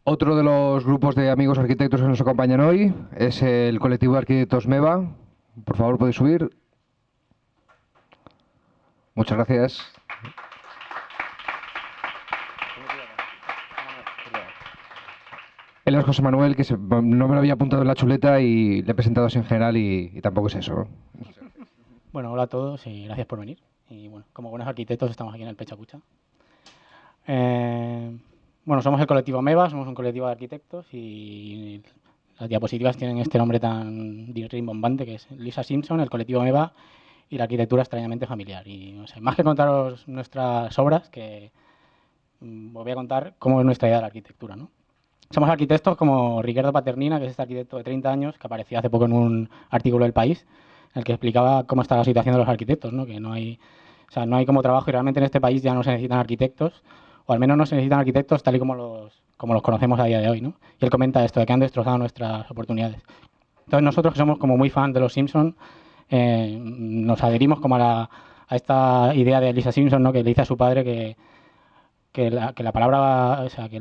Otro de los grupos de amigos arquitectos que nos acompañan hoy es el colectivo de arquitectos MEVA. Por favor, podéis subir. Muchas gracias. Él es José Manuel, que no me lo había apuntado en la chuleta y le he presentado así en general y tampoco es eso, ¿no? Bueno, hola a todos y gracias por venir. Y bueno, como buenos arquitectos estamos aquí en el Pechacucha. Bueno, somos el colectivo MEVA, somos un colectivo de arquitectos y las diapositivas tienen este nombre tan rimbombante que es Lisa Simpson, el colectivo MEVA y la arquitectura extrañamente familiar. Y no sé, más que contaros nuestras obras, que os voy a contar cómo es nuestra idea de la arquitectura, ¿no? Somos arquitectos como Ricardo Paternina, que es este arquitecto de 30 años, que aparecía hace poco en un artículo del País, en el que explicaba cómo está la situación de los arquitectos, ¿no? Que no hay, o sea, no hay como trabajo y realmente en este país ya no se necesitan arquitectos, o al menos no se necesitan arquitectos tal y como los conocemos a día de hoy, ¿no? Y él comenta esto, de que han destrozado nuestras oportunidades. Entonces nosotros, que somos como muy fans de los Simpson, nos adherimos como a esta idea de Lisa Simpson, ¿no? Que le dice a su padre que la palabra, o sea, que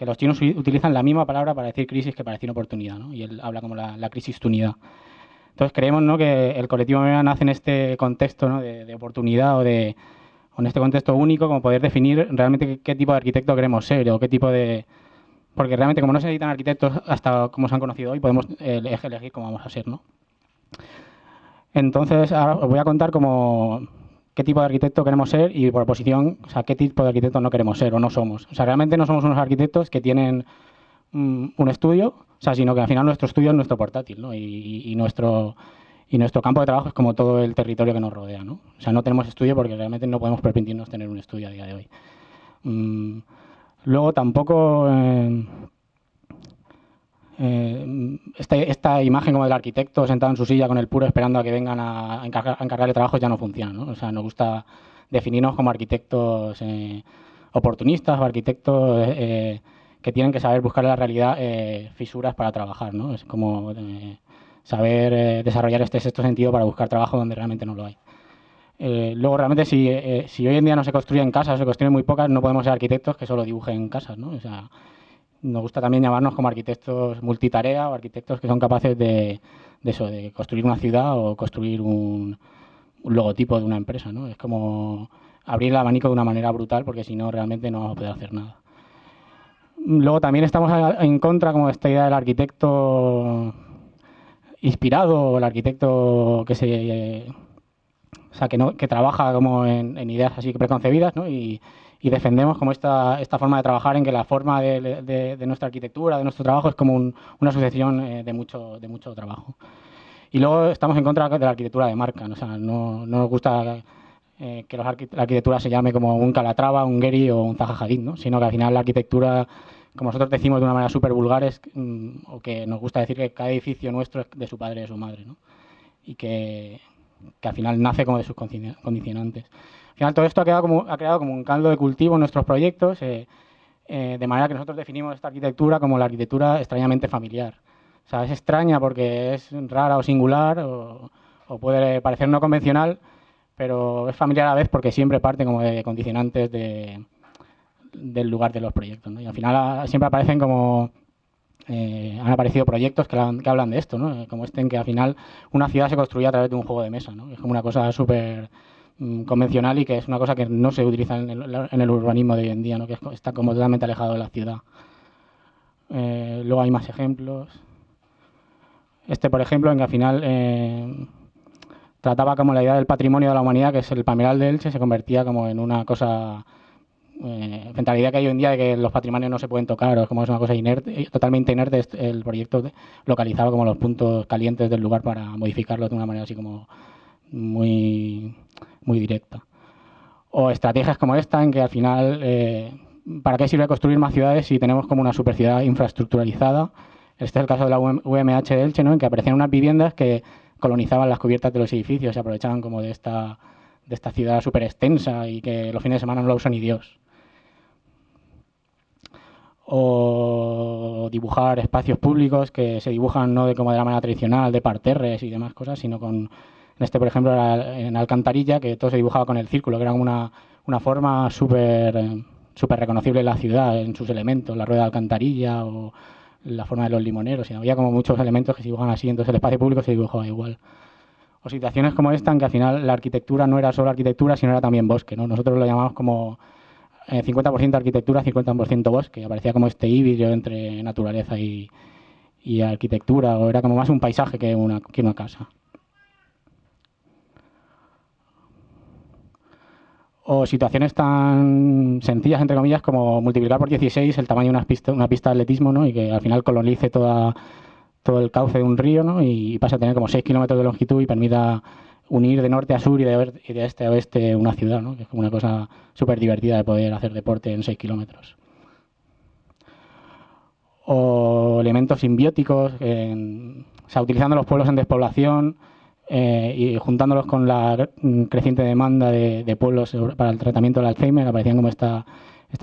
los chinos utilizan la misma palabra para decir crisis que para decir oportunidad, ¿no? Y él habla como la crisis tunidad. Entonces creemos, ¿no?, que el colectivo MEVA nace en este contexto, ¿no?, de oportunidad o en este contexto único, como poder definir realmente qué tipo de arquitecto queremos ser o qué tipo de... Porque realmente como no se necesitan arquitectos hasta como se han conocido hoy, podemos elegir cómo vamos a ser, ¿no? Entonces ahora os voy a contar como qué tipo de arquitecto queremos ser y por oposición, o sea, qué tipo de arquitecto no queremos ser o no somos. O sea, realmente no somos unos arquitectos que tienen un estudio, o sea, sino que al final nuestro estudio es nuestro portátil, ¿no? Y nuestro campo de trabajo es como todo el territorio que nos rodea, ¿no? O sea, no tenemos estudio porque realmente no podemos permitirnos tener un estudio a día de hoy. Luego tampoco esta imagen como del arquitecto sentado en su silla con el puro esperando a que vengan a encargarle trabajos ya no funciona, ¿no? O sea, nos gusta definirnos como arquitectos oportunistas o arquitectos que tienen que saber buscar en la realidad fisuras para trabajar, ¿no? Es como saber desarrollar este sexto sentido para buscar trabajo donde realmente no lo hay. Luego, realmente, si hoy en día no se construyen casas, se construyen muy pocas, no podemos ser arquitectos que solo dibujen casas, ¿no? O sea, nos gusta también llamarnos como arquitectos multitarea o arquitectos que son capaces de eso, de construir una ciudad o construir un logotipo de una empresa, ¿no? Es como abrir el abanico de una manera brutal porque si no realmente no vamos a poder hacer nada. Luego también estamos en contra como de esta idea del arquitecto inspirado o el arquitecto que o sea, que trabaja como en ideas así preconcebidas, ¿no? Y defendemos como esta forma de trabajar en que la forma de nuestra arquitectura, de nuestro trabajo, es como una sucesión de mucho trabajo. Y luego estamos en contra de la arquitectura de marca, ¿no? O sea, no nos gusta que la arquitectura se llame como un Calatrava, un Gehry o un Zaha Hadid, ¿no? Sino que al final la arquitectura, como nosotros decimos de una manera súper vulgar, o que nos gusta decir que cada edificio nuestro es de su padre y de su madre, ¿no? Y que al final nace como de sus condicionantes. Al final todo esto ha creado como un caldo de cultivo en nuestros proyectos, de manera que nosotros definimos esta arquitectura como la arquitectura extrañamente familiar. O sea, es extraña porque es rara o singular o puede parecer no convencional, pero es familiar a la vez porque siempre parte como de condicionantes del lugar de los proyectos, ¿no? Y al final siempre aparecen como han aparecido proyectos que hablan de esto, ¿no? Como este en que al final una ciudad se construye a través de un juego de mesa, ¿no? Es como una cosa súper convencional y que es una cosa que no se utiliza en el urbanismo de hoy en día, ¿no? Que está como totalmente alejado de la ciudad. Luego hay más ejemplos. Este, por ejemplo, en que al final trataba como la idea del patrimonio de la humanidad, que es el Palmeral de Elche, se convertía como en una cosa frente a la idea que hay hoy en día de que los patrimonios no se pueden tocar o como es una cosa inerte, totalmente inerte, el proyecto localizaba como los puntos calientes del lugar para modificarlo de una manera así como muy, muy directa. O estrategias como esta en que al final, ¿para qué sirve construir más ciudades si tenemos como una superciudad infraestructuralizada? Este es el caso de la UMH de Elche, ¿no?, en que aparecían unas viviendas que colonizaban las cubiertas de los edificios, se aprovechaban como de esta ciudad súper extensa y que los fines de semana no la usa ni Dios. O dibujar espacios públicos que se dibujan no como de la manera tradicional, de parterres y demás cosas, sino en este, por ejemplo, era en Alcantarilla, que todo se dibujaba con el círculo, que era como una forma súper súper reconocible en la ciudad, en sus elementos, la rueda de alcantarilla o la forma de los limoneros. Y había como muchos elementos que se dibujan así, entonces el espacio público se dibujaba igual. O situaciones como esta en que al final la arquitectura no era solo arquitectura, sino era también bosque, ¿no? Nosotros lo llamamos como 50% arquitectura, 50% bosque. Aparecía como este híbrido entre naturaleza y arquitectura, o era como más un paisaje que una casa. O situaciones tan sencillas, entre comillas, como multiplicar por 16 el tamaño de una pista de atletismo, ¿no? Y que al final colonice todo el cauce de un río, ¿no? Y pasa a tener como 6 kilómetros de longitud y permita unir de norte a sur y de este a oeste una ciudad, ¿no? Que es como una cosa súper divertida de poder hacer deporte en 6 kilómetros. O elementos simbióticos, o sea, utilizando los pueblos en despoblación y juntándolos con la creciente demanda de pueblos para el tratamiento del Alzheimer, aparecían como esta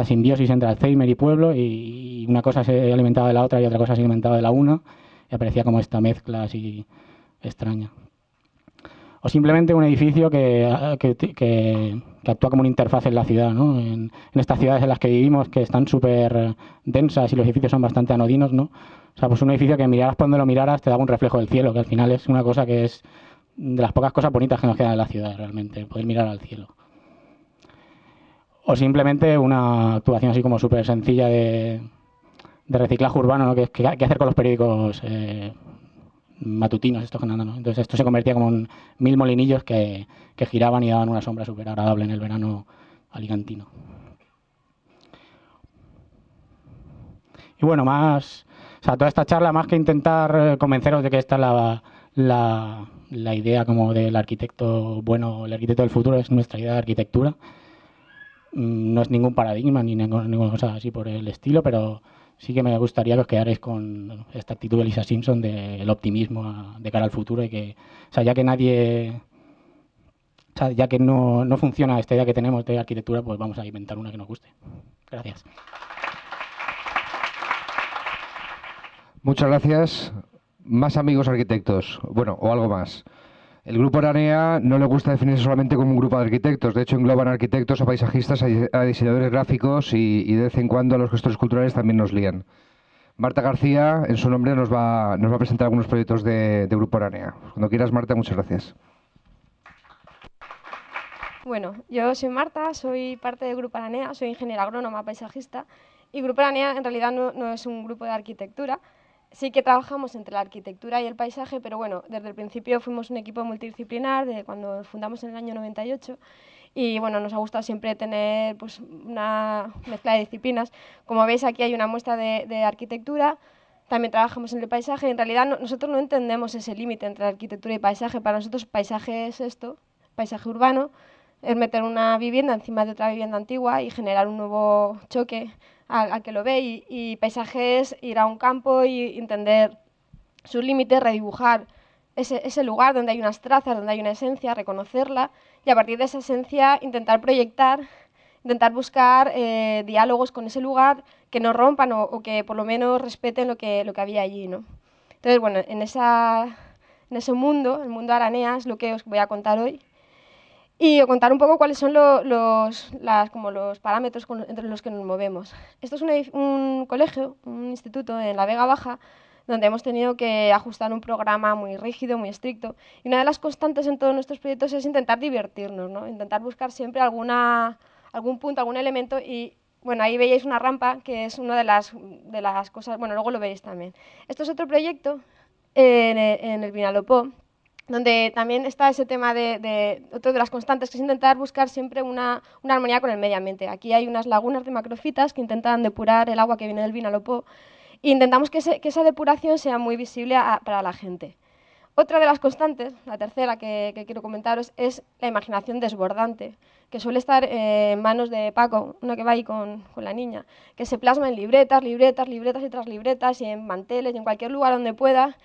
simbiosis entre Alzheimer y pueblo, y una cosa se alimentaba de la otra y otra cosa se alimentaba de la una, y aparecía como esta mezcla así extraña. O simplemente un edificio que actúa como una interfaz en la ciudad, ¿no? En estas ciudades en las que vivimos, que están súper densas y los edificios son bastante anodinos, ¿no? O sea, pues un edificio que miraras por donde lo miraras te daba un reflejo del cielo, que al final es una cosa que es de las pocas cosas bonitas que nos quedan en la ciudad, realmente, poder mirar al cielo. O simplemente una actuación así como súper sencilla de reciclaje urbano, ¿no? ¿Qué hacer con los periódicos matutinos estos que andan, ¿no? Entonces esto se convertía como en 1000 molinillos que giraban y daban una sombra súper agradable en el verano alicantino. Y bueno, o sea, toda esta charla, más que intentar convenceros de que esta es la idea como del arquitecto bueno, el arquitecto del futuro, es nuestra idea de arquitectura. No es ningún paradigma ni ninguna cosa así por el estilo, pero sí que me gustaría que os quedarais con esta actitud de Lisa Simpson del optimismo de cara al futuro y que, o sea, ya que ya que no funciona esta idea que tenemos de arquitectura, pues vamos a inventar una que nos guste. Gracias. Muchas gracias. Más amigos arquitectos, bueno, o algo más. El Grupo Aranea no le gusta definirse solamente como un grupo de arquitectos, de hecho engloban arquitectos, a paisajistas, a diseñadores gráficos y de vez en cuando a los gestores culturales también nos lían. Marta García, en su nombre, nos va a presentar algunos proyectos de Grupo Aranea. Cuando quieras, Marta, muchas gracias. Bueno, yo soy Marta, soy parte del Grupo Aranea, soy ingeniera agrónoma paisajista y Grupo Aranea en realidad no es un grupo de arquitectura. Sí que trabajamos entre la arquitectura y el paisaje, pero bueno, desde el principio fuimos un equipo multidisciplinar de cuando fundamos en el año 98 y bueno, nos ha gustado siempre tener pues, una mezcla de disciplinas. Como veis, aquí hay una muestra de arquitectura, también trabajamos en el paisaje. En realidad nosotros no entendemos ese límite entre arquitectura y paisaje. Para nosotros paisaje es esto, paisaje urbano, es meter una vivienda encima de otra vivienda antigua y generar un nuevo choque al que lo ve, y paisaje es ir a un campo y entender sus límites, redibujar ese lugar donde hay unas trazas, donde hay una esencia, reconocerla y a partir de esa esencia intentar proyectar, intentar buscar diálogos con ese lugar que no rompan o que por lo menos respeten lo que había allí, ¿no? Entonces, bueno, en ese mundo, el mundo Aranea, es lo que os voy a contar hoy. Y contar un poco cuáles son los parámetros entre los que nos movemos. Esto es un colegio, un instituto en la Vega Baja, donde hemos tenido que ajustar un programa muy rígido, muy estricto. Y una de las constantes en todos nuestros proyectos es intentar divertirnos, ¿no? Intentar buscar siempre algún punto, algún elemento. Y bueno, ahí veis una rampa, que es una de las cosas, bueno, luego lo veis también. Esto es otro proyecto en el Vinalopó, donde también está ese tema otra de las constantes, que es intentar buscar siempre una armonía con el medio ambiente. Aquí hay unas lagunas de macrofitas que intentan depurar el agua que viene del Vinalopó e intentamos que esa depuración sea muy visible para la gente. Otra de las constantes, la tercera que quiero comentaros, es la imaginación desbordante, que suele estar en manos de Paco, una que va ahí con la niña, que se plasma en libretas y tras libretas y en manteles y en cualquier lugar donde pueda.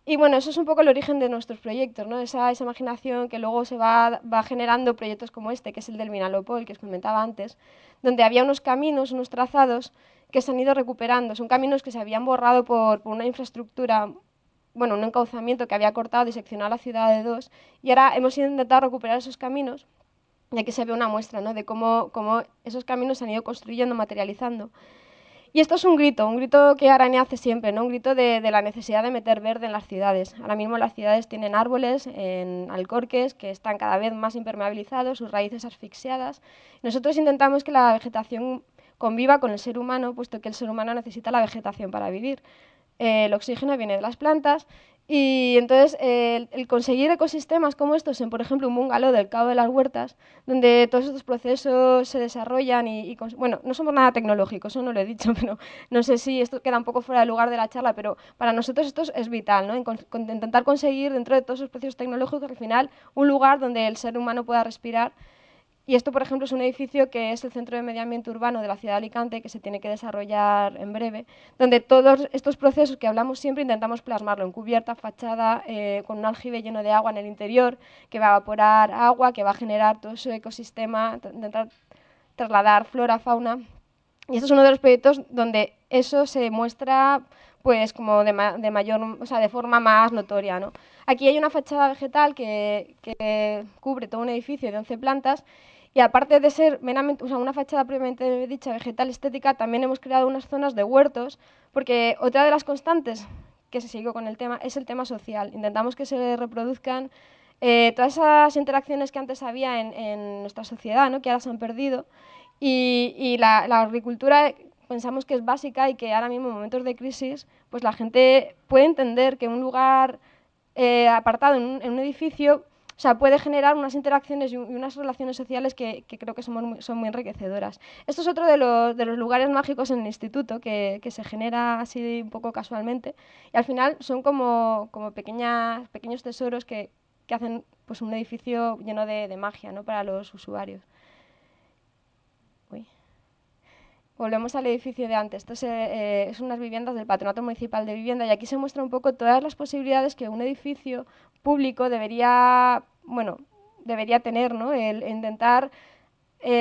Y bueno, eso es un poco el origen de nuestros proyectos, ¿no? Esa imaginación que luego se va generando proyectos como este, que es el del Vinalopó, el que os comentaba antes, donde había unos caminos, unos trazados que se han ido recuperando. Son caminos que se habían borrado por una infraestructura, bueno, un encauzamiento que había cortado, diseccionado la ciudad de dos, y ahora hemos intentado recuperar esos caminos Y aquí se ve una muestra, ¿no?, de cómo esos caminos se han ido construyendo, materializando. Y esto es un grito que Aranea hace siempre, ¿no?, un grito de la necesidad de meter verde en las ciudades. Ahora mismo las ciudades tienen árboles en alcorques que están cada vez más impermeabilizados, sus raíces asfixiadas. Nosotros intentamos que la vegetación conviva con el ser humano, puesto que el ser humano necesita la vegetación para vivir. El oxígeno viene de las plantas y entonces el conseguir ecosistemas como estos en, por ejemplo, un bungalow del Cabo de las Huertas, donde todos estos procesos se desarrollan bueno, no somos nada tecnológicos, eso no lo he dicho, pero no sé si esto queda un poco fuera de lugar de la charla, pero para nosotros esto es vital, ¿no?, intentar conseguir dentro de todos esos procesos tecnológicos al final un lugar donde el ser humano pueda respirar. Y esto, por ejemplo, es un edificio que es el Centro de Medio Ambiente Urbano de la ciudad de Alicante, que se tiene que desarrollar en breve, donde todos estos procesos que hablamos siempre intentamos plasmarlo en cubierta, fachada, con un aljibe lleno de agua en el interior, que va a evaporar agua, que va a generar todo ese ecosistema, intentar trasladar flora, fauna. Y este es uno de los proyectos donde eso se muestra pues como de mayor, o sea, de forma más notoria, ¿no? Aquí hay una fachada vegetal que cubre todo un edificio de 11 plantas y aparte de ser meramente, o sea, una fachada propiamente dicha vegetal estética, también hemos creado unas zonas de huertos, porque otra de las constantes que se siguió con el tema es el tema social. Intentamos que se reproduzcan todas esas interacciones que antes había en nuestra sociedad, ¿no?, que ahora se han perdido. Y la agricultura pensamos que es básica y que ahora mismo en momentos de crisis pues la gente puede entender que un lugar apartado en un edificio, o sea, puede generar unas interacciones y unas relaciones sociales que creo que son muy enriquecedoras. Esto es otro de los lugares mágicos en el instituto que se genera así un poco casualmente y al final son como pequeños tesoros que hacen pues un edificio lleno de magia, ¿no?, para los usuarios. Uy. Volvemos al edificio de antes. Esto es unas viviendas del Patronato Municipal de Vivienda y aquí se muestra un poco todas las posibilidades que un edificio público debería tener, ¿no?, el intentar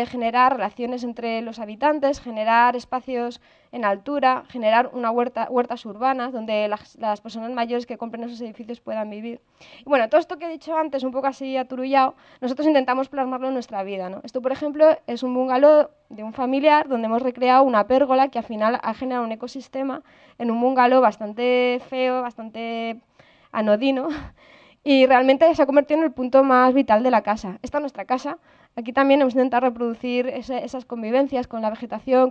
generar relaciones entre los habitantes, generar espacios en altura, generar huertas urbanas donde las personas mayores que compren esos edificios puedan vivir. Y bueno, todo esto que he dicho antes, un poco así aturullado, nosotros intentamos plasmarlo en nuestra vida, ¿no? Esto, por ejemplo, es un bungalow de un familiar donde hemos recreado una pérgola que al final ha generado un ecosistema en un bungalow bastante feo, bastante anodino, y realmente se ha convertido en el punto más vital de la casa. Esta es nuestra casa. Aquí también hemos intentado reproducir esas convivencias con la vegetación,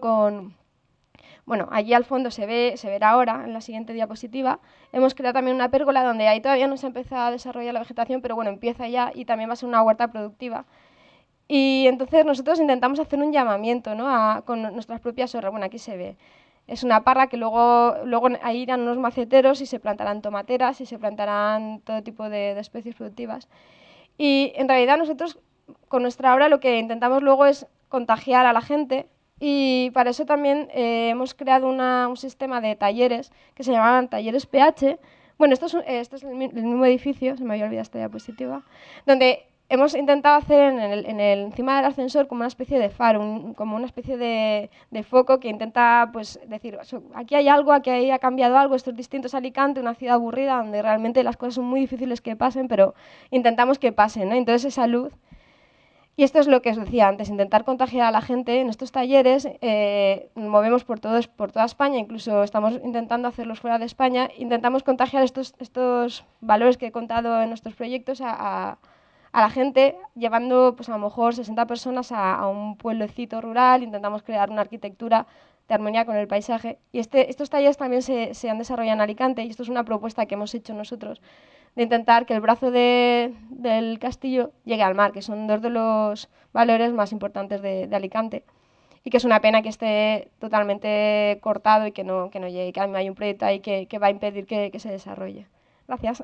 bueno, allí al fondo se verá ahora, en la siguiente diapositiva. Hemos creado también una pérgola donde ahí todavía no se ha empezado a desarrollar la vegetación, pero bueno, empieza ya y también va a ser una huerta productiva. Y entonces nosotros intentamos hacer un llamamiento, ¿no?, con nuestras propias obras. Bueno, aquí se ve. Es una parra que luego ahí irán unos maceteros y se plantarán tomateras y se plantarán todo tipo de especies productivas. Y en realidad nosotros con nuestra obra lo que intentamos luego es contagiar a la gente y para eso también hemos creado un sistema de talleres que se llamaban talleres PH. Bueno, esto es el mismo edificio, se me había olvidado esta diapositiva, donde hemos intentado hacer encima del ascensor como una especie de faro, como una especie de foco que intenta pues decir, aquí hay algo, aquí ha cambiado algo, esto es distinto, es Alicante, una ciudad aburrida donde realmente las cosas son muy difíciles que pasen, pero intentamos que pasen, ¿no? Entonces esa luz. Y esto es lo que os decía antes, intentar contagiar a la gente. En estos talleres movemos por toda España, incluso estamos intentando hacerlos fuera de España. Intentamos contagiar estos valores que he contado en nuestros proyectos a la gente, llevando pues a lo mejor 60 personas a un pueblecito rural. Intentamos crear una arquitectura de armonía con el paisaje. Y estos talleres también se han desarrollado en Alicante y esto es una propuesta que hemos hecho nosotros de intentar que el brazo del castillo llegue al mar, que son dos de los valores más importantes de Alicante y que es una pena que esté totalmente cortado y que no llegue, que hay un proyecto ahí que va a impedir que se desarrolle. Gracias.